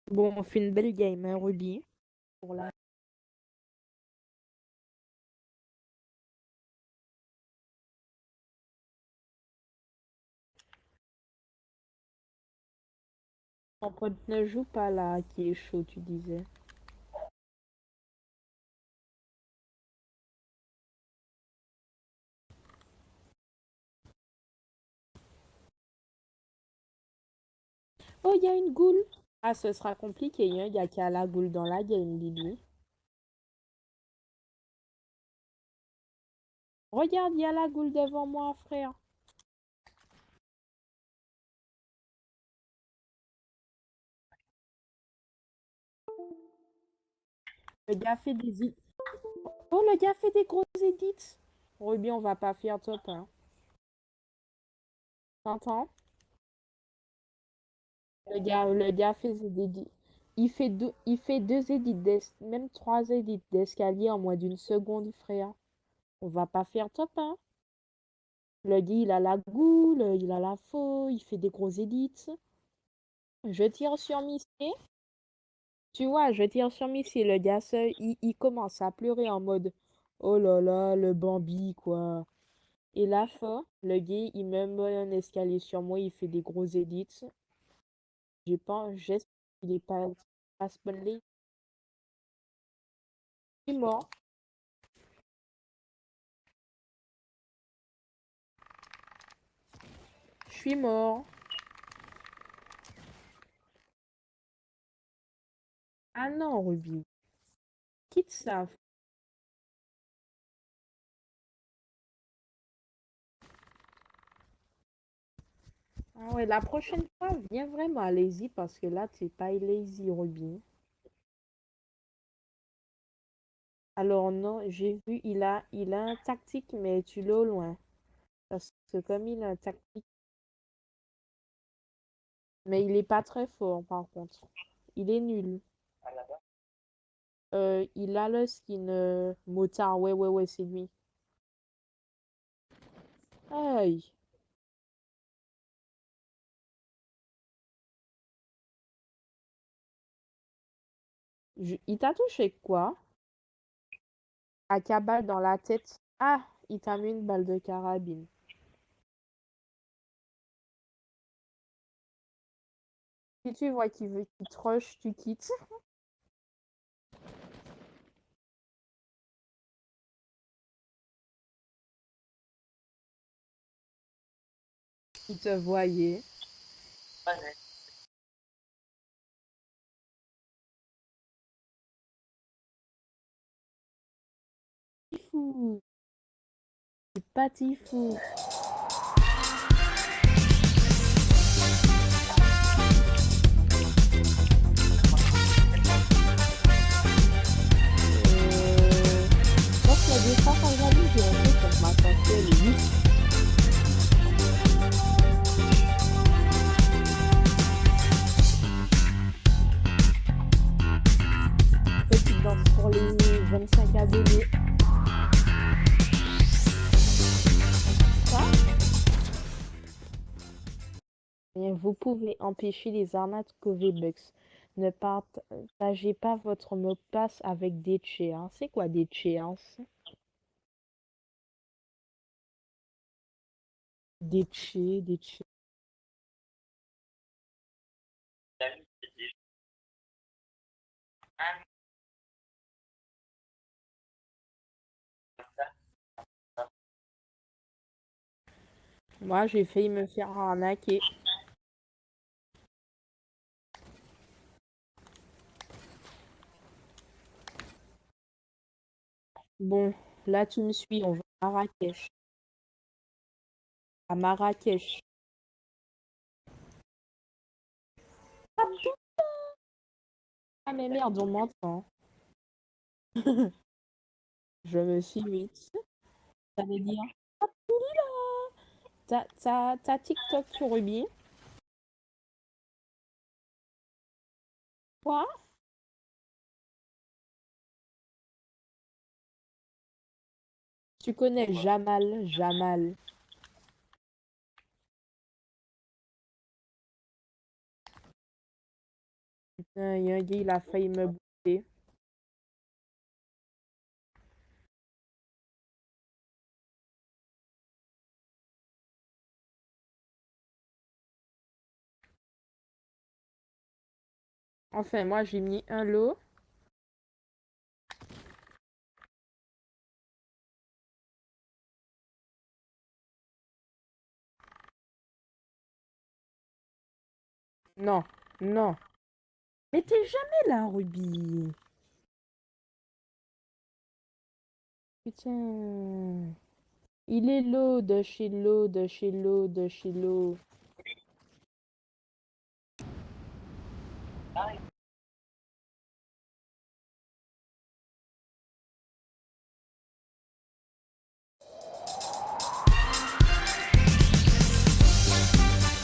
Bon, on fait une belle game, hein, Ruby. Pour la... Ton pote ne joue pas là, qui est chaud, tu disais. Oh, il y a une goule. Ah, ce sera compliqué, hein. Il y a qu'à la goule dans la game, Lily. Regarde, il y a la goule devant moi, frère. Le gars fait des... Oh, le gars fait des gros edits. Ruby, on va pas faire top, hein. T'entends? Le gars fait des edits. Il fait deux edits, même trois edits d'escalier en moins d'une seconde, frère. On va pas faire top, hein. Le gars, il a la goule, il a la faux, il fait des gros edits. Je tire sur Missy. Tu vois, je tire sur Missy. Le gars, il commence à pleurer en mode oh là là, le Bambi, quoi. Et la fin, le gars, il me met un escalier sur moi, il fait des gros edits. J'ai pas, j'espère qu'il est pas spoilé. Je suis mort. Je suis mort. Ah non, Ruby. Quitte ça. Ah ouais, la prochaine fois, viens vraiment lazy parce que là, t'es pas lazy, Ruby. Alors non, j'ai vu, il a un tactique, mais tu l'as au loin. Parce que comme il a un tactique, mais il est pas très fort par contre. Il est nul. Il a le skin motard, ouais, ouais, ouais, c'est lui. Aïe. Il t'a touché quoi? À cabale dans la tête. Ah, il t'a mis une balle de carabine. Si tu vois qu'il veut qu'il te rush, tu quittes. Il te voyait. Tifou. C'est pas Tifou. Je pense qu'il y a des fois quand j'allume, j'ai un peu comme ma tante, elle est petite danse pour les 25 abonnés. Ça, et vous pouvez empêcher les arnaques Covebucks. Ne partagez pas votre mot de passe avec des cheats. C'est quoi des cheats? Des cheats. Moi, j'ai failli me faire arnaquer. Bon, là, tu me suis, on va à Marrakech. À Marrakech. Ah, mais merde, on m'entend. Je me suis vite. Ça veut dire, t'as TikTok sur Ruby? Quoi? Tu connais Jamal, Jamal. Putain, il y a un gars, il a failli me bouffer. Enfin, moi, j'ai mis un lot. Non, non. Mais t'es jamais là, Ruby. Putain. Il est lot de chez lot, de chez lot, de chez lot.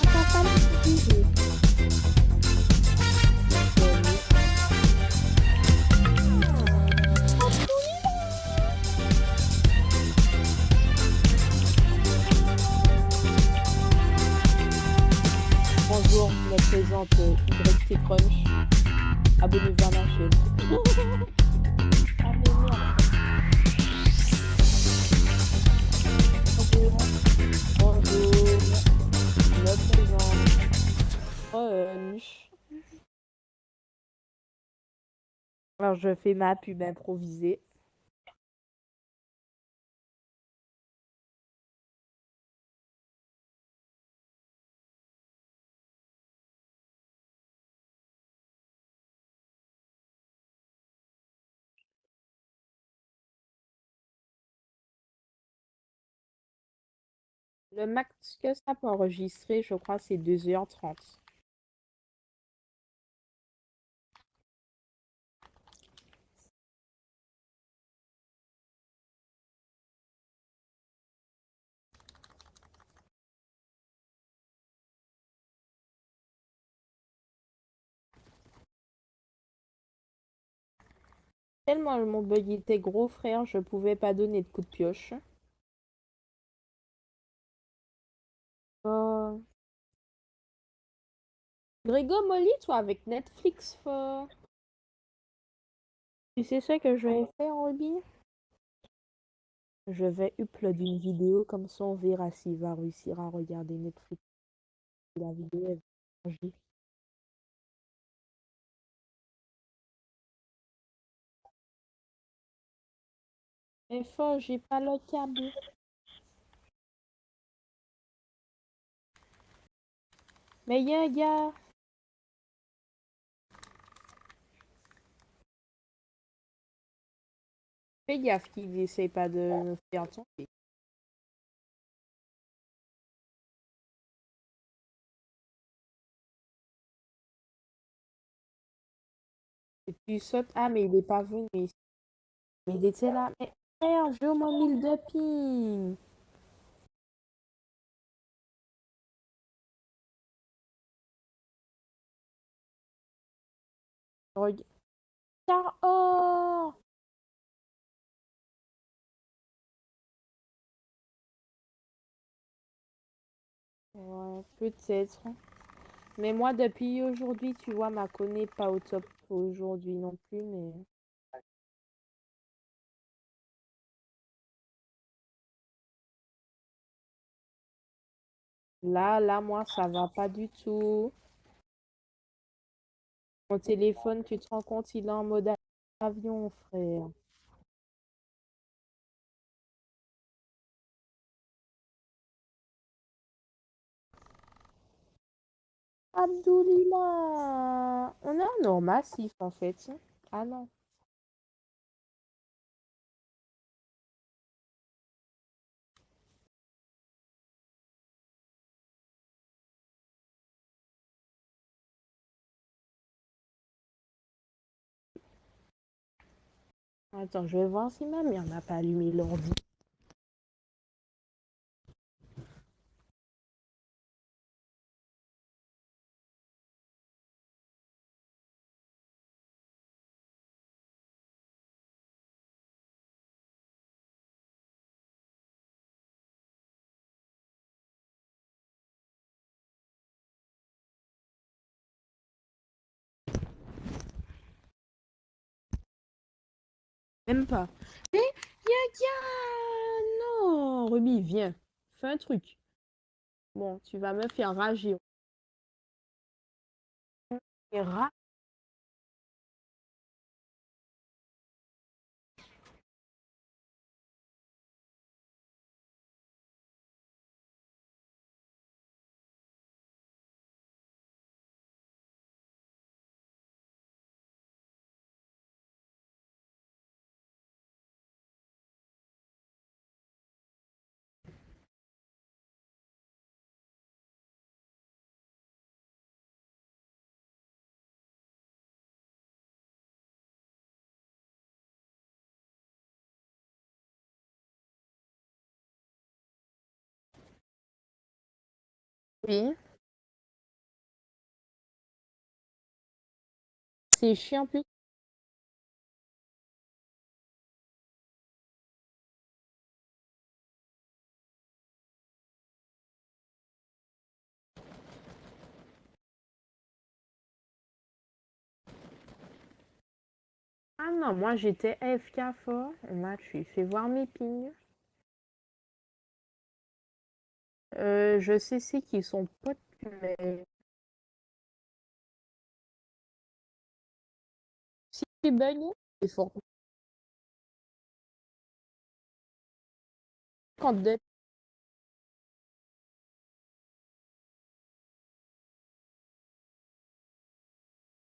T'as pas l'habitude. Bonjour, je me présente YT Crunch. Abonnez-vous à ma chaîne. Ah mais merde. Bonjour. Bonjour. Je me présente. Crunch. Alors je fais ma pub improvisée. Le max que ça peut enregistrer, je crois, c'est 2h30. Tellement mon bug était gros, frère, je pouvais pas donner de coup de pioche. Oh. Grégo Molly, toi, avec Netflix, tu sais ce que je vais faire, Ruby? Je vais upload une vidéo, comme ça on verra s'il va réussir à regarder Netflix. La vidéo elle va changer. Mais fort, j'ai pas le câble. Mais y a un gars. Fais gaffe qu'il essaie pas de me faire tomber. Et tu sautes. Ah, mais il est pas venu ici. Mais il était là. Mais frère, j'ai au moins 1000 de ping. Regarde. Oh! Ouais, peut-être. Mais moi, depuis aujourd'hui, tu vois, ma conne n'est pas au top aujourd'hui non plus, mais là, moi, ça va pas du tout. Mon téléphone, tu te rends compte, il est en mode avion, frère. Abdoulila! On a un or massif, en fait. Ah non. Attends, je vais voir si ma mère n'a pas allumé l'ordi. Même pas. Mais non, Ruby, viens. Fais un truc. Bon, tu vas me faire rager. Et oui, c'est chiant plus. Ah non, moi j'étais AFK fort. Et là, tu fais voir mes pings. Je sais c'est qu'ils sont potes, mais si tu bugs, c'est fort. Quand de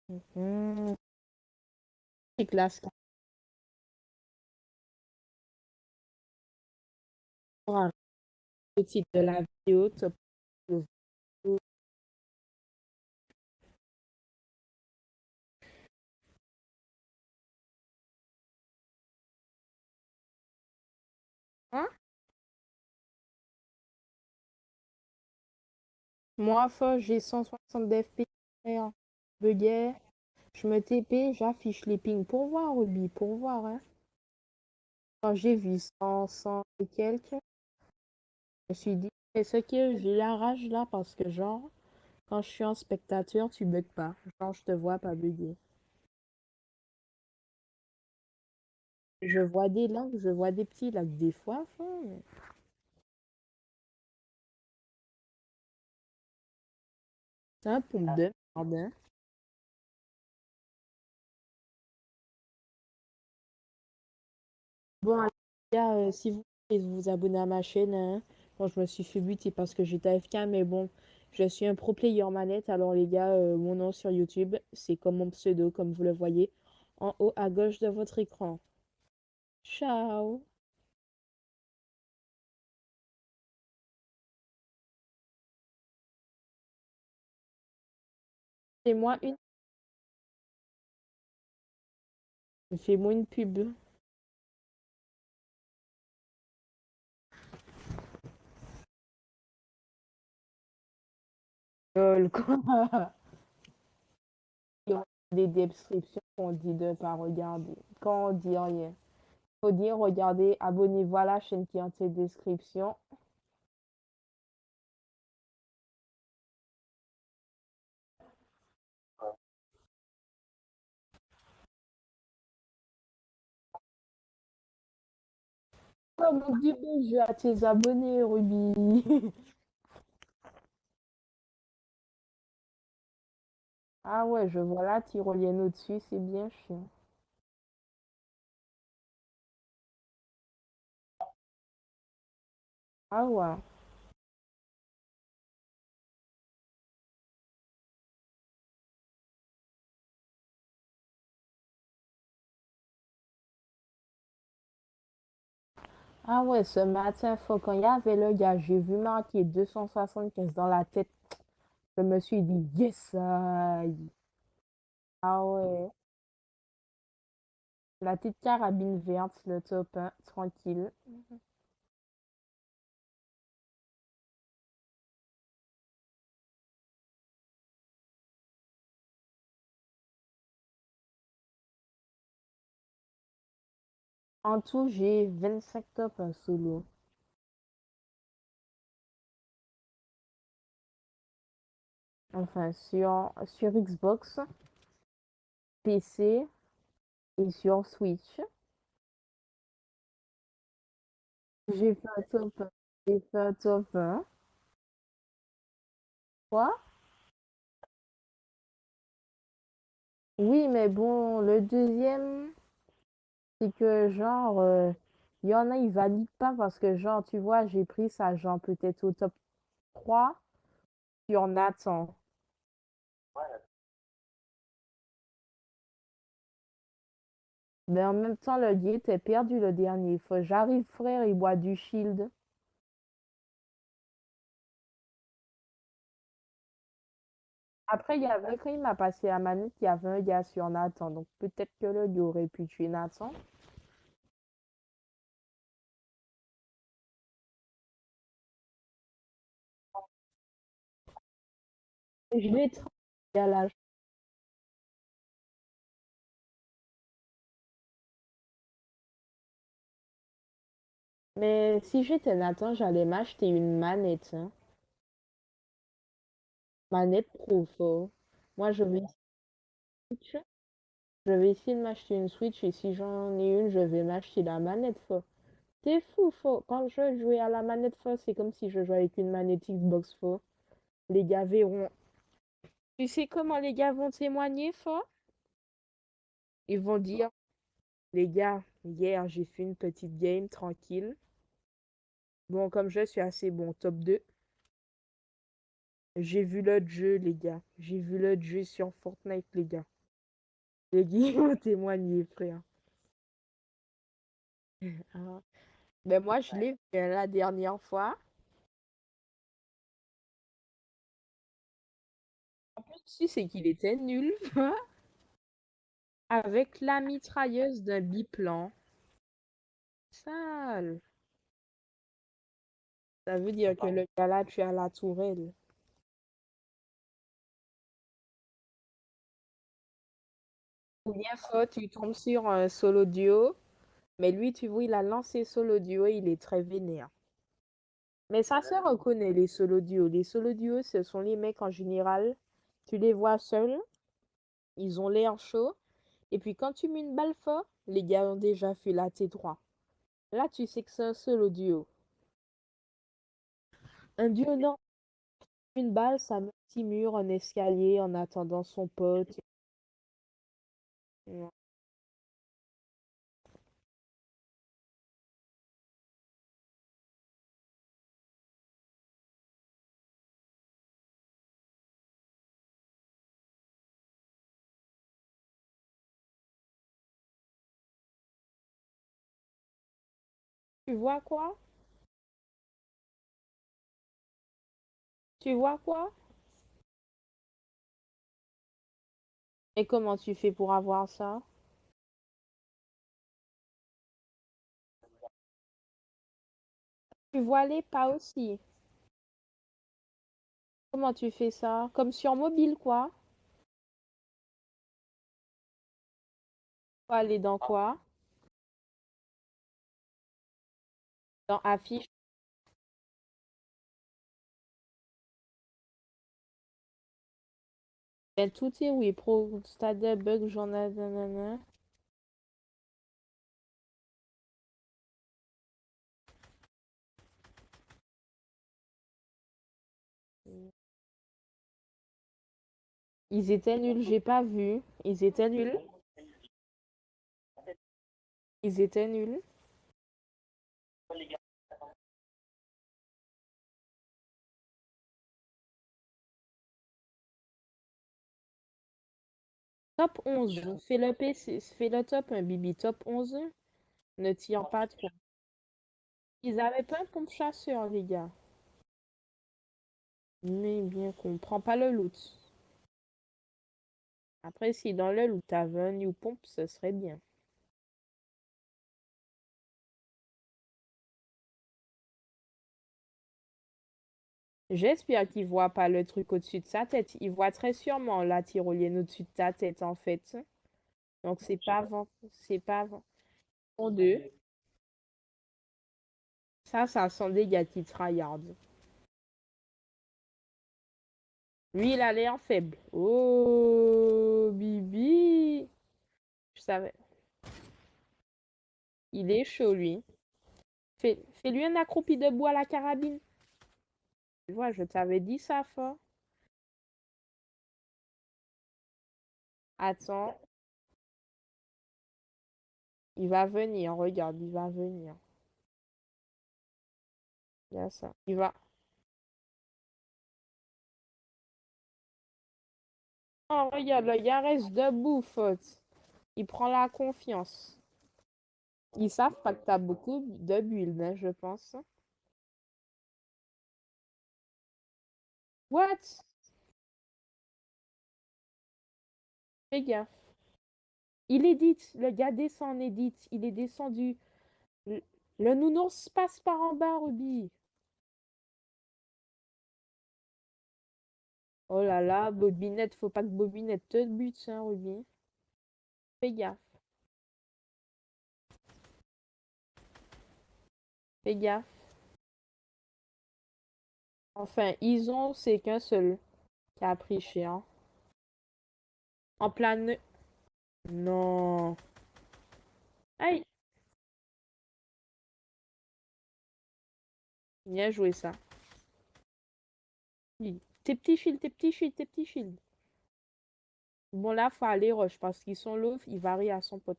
Hmm, c'est classe. Pour un titre de la vidéo, top. Hein? Moi, fort, j'ai 160 FPS. Buguet. Je me TP, j'affiche les pings pour voir, Ruby, pour voir, hein. Quand j'ai vu 100 et quelques, je me suis dit, c'est ce que j'ai la rage là parce que, genre, quand je suis en spectateur, tu bugs pas. Genre, je te vois pas bugger. Je vois des lags, je vois des petits lags des fois. C'est un pompe de merde, hein. Bon, les gars, si vous voulez vous abonner à ma chaîne, hein, bon, je me suis fait buter parce que j'étais AFK, mais bon, je suis un pro player manette. Alors, les gars, mon nom sur YouTube, c'est comme mon pseudo, comme vous le voyez, en haut à gauche de votre écran. Ciao! Fais-moi une, fais-moi une pub. Lol, quoi. Il y a des descriptions qu'on dit de pas regarder. Quand on dit rien. Faut dire, regardez, abonnez-vous à la chaîne qui est en cette description. Comme on dit bonjour à tes abonnés, Ruby. Ah ouais, je vois la tyrolienne au-dessus, c'est bien chiant. Ah ouais. Ah ouais, ce matin, faut quand il y avait le gars, j'ai vu marquer 275 dans la tête. Je me suis dit, yes, aïe. Ah ouais. La petite carabine verte, le top 1, tranquille. En tout, j'ai 25 tops en solo. Enfin, sur Xbox, PC et sur Switch. J'ai fait un top 1. J'ai fait un top 1. Quoi? Oui, mais bon, le deuxième, c'est que genre, il y en a, ils valident pas parce que genre, tu vois, j'ai pris ça genre peut-être au top 3 sur Nathan. Mais en même temps, le gars était perdu le dernier. Faut j'arrive, frère, il boit du shield. Après, il y avait, quand il m'a passé la manette, il y avait un gars sur Nathan. Donc peut-être que le gars aurait pu tuer Nathan. Je l'ai trouvé à la... Mais si j'étais Nathan, j'allais m'acheter une manette, hein. Manette pro, faut. Moi, je vais essayer de m'acheter une Switch et si j'en ai une, je vais m'acheter la manette, faut. T'es fou, faut. Quand je jouais à la manette, faut, c'est comme si je jouais avec une manette Xbox, faut. Les gars verront. Tu sais comment les gars vont témoigner, faut? Ils vont dire, les gars, hier, j'ai fait une petite game tranquille. Bon, comme je suis assez bon, top 2. J'ai vu l'autre jeu, les gars. J'ai vu l'autre jeu sur Fortnite, les gars. Les gars ils vont témoigner, frère. Ah. Ben moi, je l'ai fait la dernière fois. En plus, si c'est qu'il était nul. Avec la mitrailleuse d'un biplan. Sale. Ça veut dire que le gars là, tu as la tourelle. Ou bien faut, tu tombes sur un solo duo. Mais lui, tu vois, il a lancé solo duo, il est très vénère. Mais ça se reconnaît, les solo duos. Les solo duos, ce sont les mecs en général. Tu les vois seuls, ils ont l'air chauds. Et puis quand tu mets une balle fort, les gars ont déjà fait la T3. Là, tu sais que c'est un solo duo. Un duo, non. Une balle, ça met un petit mur, un escalier en attendant son pote. Ouais. Tu vois quoi? Tu vois quoi? Et comment tu fais pour avoir ça? Tu vois les pas aussi. Comment tu fais ça? Comme sur mobile, quoi. Faut aller dans quoi? Dans affiche. Ben, tout est oui. Pro, stade bug, journal, nanana. Ils étaient nuls, j'ai pas vu. Ils étaient nuls. Ils étaient nuls. Top 11. Fais le PC, fais le top un Bibi. Top 11. Ne tire pas trop. Ils avaient pas un pompe chasseur, les gars. Mais bien qu'on prend pas le loot. Après, si dans le loot t'avais un new pompe, ce serait bien. J'espère qu'il voit pas le truc au-dessus de sa tête. Il voit très sûrement la tyrolienne au-dessus de ta tête, en fait. Donc, c'est pas avant. En deux. Ça sent des gars qui tryhard. Lui, il a l'air faible. Oh, Bibi. Je savais. Il est chaud, lui. Fais-lui un accroupi debout à la carabine. Tu vois, je t'avais dit ça, fort. Attends, il va venir, regarde, il va venir. Il y a ça. Il va. Oh, regarde, le gars reste debout, faute. Il prend la confiance. Ils savent pas que t'as beaucoup de build, hein, je pense. What? Fais gaffe. Il édite, le gars descend en édite. Il est descendu. Le, le nounours passe par en bas, Ruby. Oh là là, Bobinette, faut pas que Bobinette te bute, hein, Ruby. Fais gaffe, fais gaffe. Enfin, ils ont, c'est qu'un seul qui a pris cher. En plein... Non. Aïe, bien joué ça. Oui. Tes petits shields, tes petits shields, tes petits shields. Bon, là, faut aller rush parce qu'ils sont low, il varie à son pote.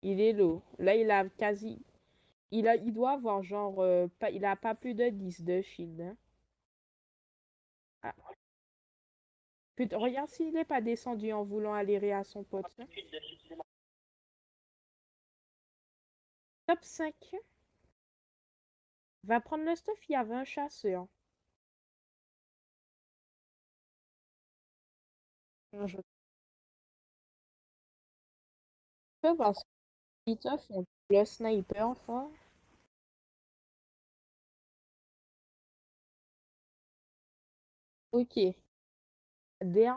Il est low. Là, il a quasi... il doit avoir genre... pas, il a pas plus de 10 de shield, hein. Ah, putain, regarde s'il n'est pas descendu en voulant aller ré à son pote, hein. Top 5. Va prendre le stuff, il y avait un chasseur. Je peux parce qu'ils te font le sniper, enfin. Ok. Der...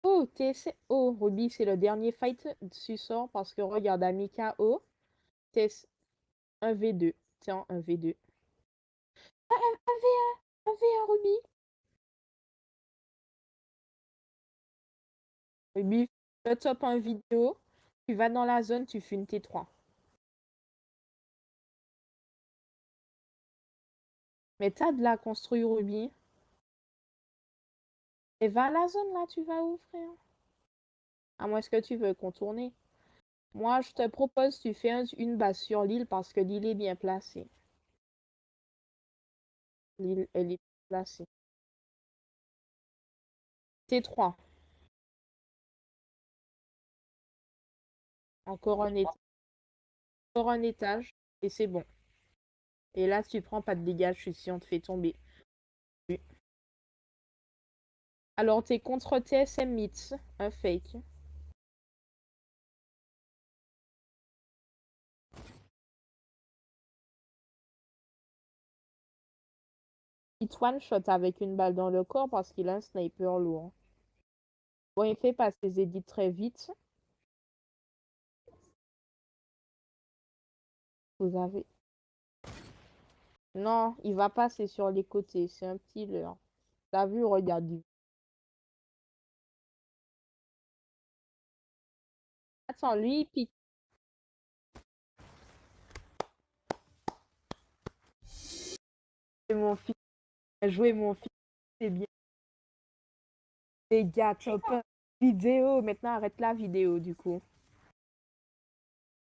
Oh, TS... Oh, Ruby, c'est le dernier fight tu sors parce que regarde, Amika O, TS 1v2. T'es en 1v2. Ah, 1v1, 1v1, Ruby. Ruby, le top 1 vidéo. Tu vas dans la zone, tu fais une T3. Mais t'as de la construire, Ruby. Et va à la zone, là, tu vas où, frère? À moins que tu veux contourner. Moi, je te propose, tu fais une base sur l'île parce que l'île est bien placée. L'île, elle est placée. T3. Encore un, encore un étage. Et c'est bon. Et là, si tu prends pas de dégâts, je suis si on te fait tomber. Oui. Alors, t'es contre TSM Myths. Un fake. Il te one-shot avec une balle dans le corps parce qu'il a un sniper lourd. Bon, il fait passer ses édits très vite. Vous avez... Non, il va passer sur les côtés. C'est un petit leurre. T'as vu, regarde. Attends, lui, il pique. C'est mon fils. Jouer mon fils, c'est bien. Les gars, top 1. Vidéo. Maintenant, arrête la vidéo, du coup.